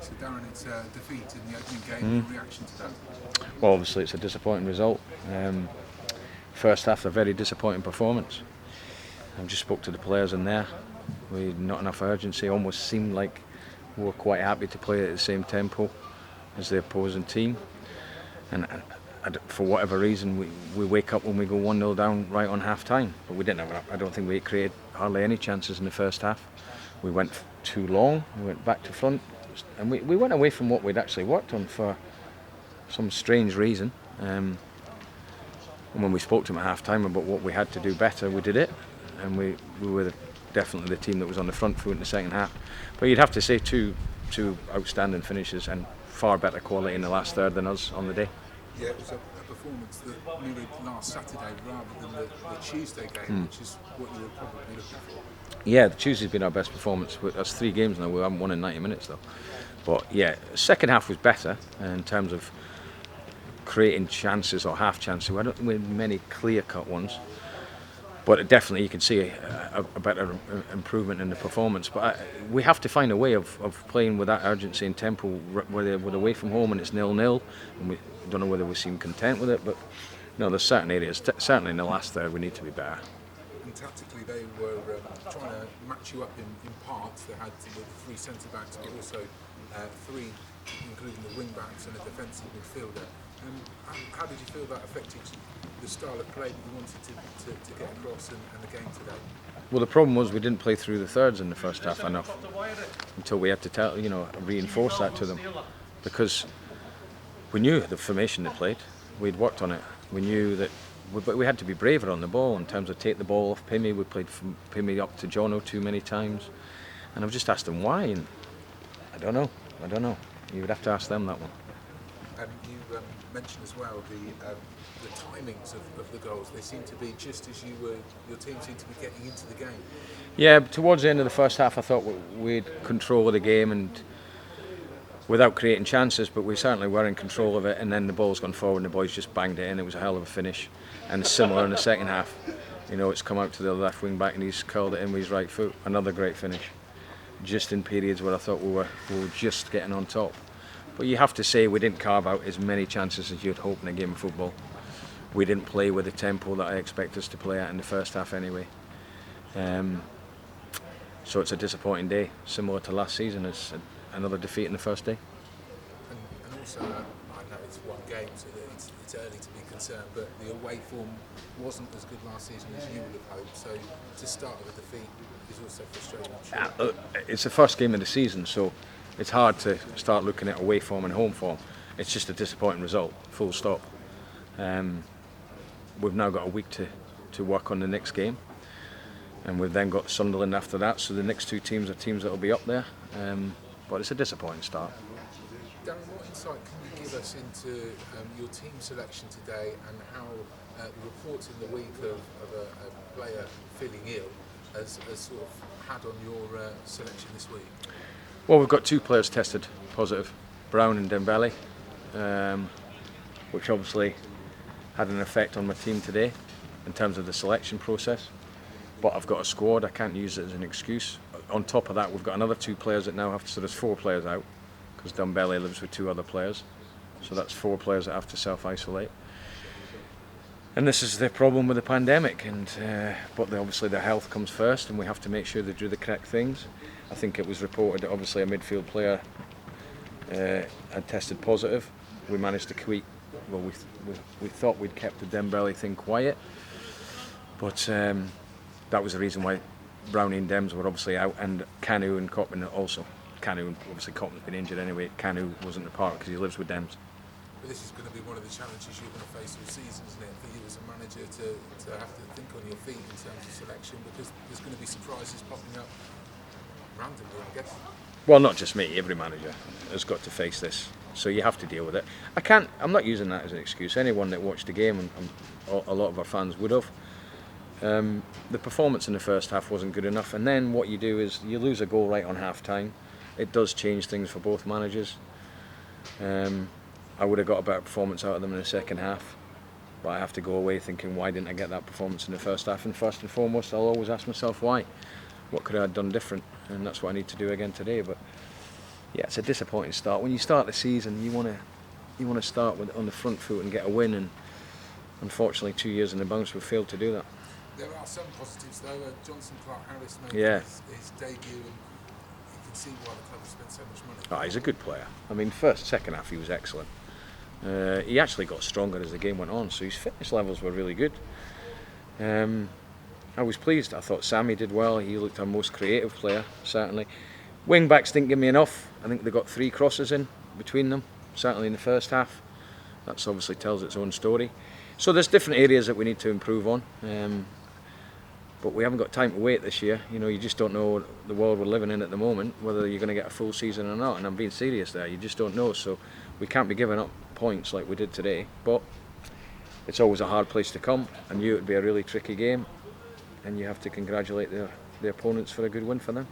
So Darren, it's a defeat in the opening game. Your reaction to that? Well, obviously it's a disappointing result. First half, a very disappointing performance. I've just spoke to the players in there. We had not enough urgency. Almost seemed like we were quite happy to play at the same tempo as the opposing team. And for whatever reason, we wake up when we go 1-0 down right on half time. But we didn't have. I don't think we created hardly any chances in the first half. We went too long. We went back to front, and we went away from what we'd actually worked on for some strange reason. And when we spoke to them at half time about what we had to do better, we did it, and we were definitely the team that was on the front foot in the second half. But you'd have to say two outstanding finishes and far better quality in the last third than us on the day. Yeah, it was a performance that mirrored last Saturday rather than the Tuesday game, which is what you were probably looking for. Yeah, the Tuesday's been our best performance. That's 3 games now. We haven't won in 90 minutes though. But yeah, second half was better in terms of creating chances or half chances. We had many clear-cut ones, but definitely you can see a better improvement in the performance. But we have to find a way of playing with that urgency and tempo. Whether we're away from home and it's 0-0, and we don't know whether we seem content with it. But no, there's certain areas, certainly in the last third, we need to be better. And tactically, they were trying to match you up in parts. They had the 3 centre backs, but also 3, including the wing backs and a defensive midfielder. How did you feel that affected the style of play that you wanted to get across and the game today? Well, the problem was we didn't play through the thirds in the first half enough until we had to reinforce that to them, because we knew the formation they played. We'd worked on it. We knew that, but we had to be braver on the ball in terms of take the ball off Pimmy. We played from Pimmy up to Jono too many times, and I've just asked them why, and I don't know. You would have to ask them that one. You mentioned as well the timings of the goals. They seem to be just as your team seemed to be getting into the game. Yeah, towards the end of the first half, I thought we'd control of the game and without creating chances, but we certainly were in control of it. And then the ball's gone forward, and the boys just banged it in. It was a hell of a finish, and similar in the second half. It's come out to the left wing back, and he's curled it in with his right foot. Another great finish. Just in periods where I thought we were just getting on top. But you have to say we didn't carve out as many chances as you'd hope in a game of football. We didn't play with the tempo that I expect us to play at in the first half anyway. So it's a disappointing day, similar to last season. It's another defeat in the first day. And also, I know it's one game, so it's early to be concerned, but the away form wasn't as good last season as you would have hoped. So to start with a defeat is also frustrating. It's the first game of the season, so it's hard to start looking at away form and home form. It's just a disappointing result, full stop. We've now got a week to work on the next game, and we've then got Sunderland after that, so the next 2 teams are teams that will be up there. But it's a disappointing start. Darren, what insight can you give us into your team selection today, and how the reports in the week of a player feeling ill has sort of had on your selection this week? Well, we've got 2 players tested positive, Brown and Dembele, which obviously had an effect on my team today in terms of the selection process. But I've got a squad, I can't use it as an excuse. On top of that, we've got another 2 players that now have to, so there's 4 players out, because Dembele lives with 2 other players. So that's 4 players that have to self-isolate. And this is the problem with the pandemic, but obviously their health comes first, and we have to make sure they do the correct things. I think it was reported that obviously a midfield player had tested positive. We managed to tweak. Well, we thought we'd kept the Dembele thing quiet, but that was the reason why Brownie and Dems were obviously out, and Kanu and Cotman also. Kanu, obviously Cotman's been injured anyway. Kanu wasn't a part because he lives with Dems. But this is going to be one of the challenges you're going to face all season, isn't it? For you as a manager to have to think on your feet in terms of selection, because there's going to be surprises popping up randomly, I guess. Well, not just me, every manager has got to face this, so you have to deal with it. I'm not using that as an excuse. Anyone that watched the game, and a lot of our fans would have, the performance in the first half wasn't good enough, and then what you do is you lose a goal right on half time. It does change things for both managers. I would have got a better performance out of them in the second half, but I have to go away thinking, why didn't I get that performance in the first half? And first and foremost, I'll always ask myself why. What could I have done different? And that's what I need to do again today. But Yeah, it's a disappointing start. When you start the season, you want to start on the front foot and get a win, and unfortunately 2 years in the bounce we've failed to do that. There are some positives though. Johnson Clark-Harris made his debut, and you can see why the club has spent so much money. Oh, he's a good player. I mean, second half he was excellent. He actually got stronger as the game went on, so his fitness levels were really good. I was pleased. I thought Sammy did well. He looked our most creative player, certainly. Wing backs didn't give me enough. I think they got 3 crosses in between them, certainly in the first half. That obviously tells its own story. So there's different areas that we need to improve on. But we haven't got time to wait this year. You know, you just don't know the world we're living in at the moment, whether you're going to get a full season or not. And I'm being serious there. You just don't know. So we can't be giving up points like we did today. But it's always a hard place to come. I knew it would be a really tricky game. And you have to congratulate the opponents for a good win for them.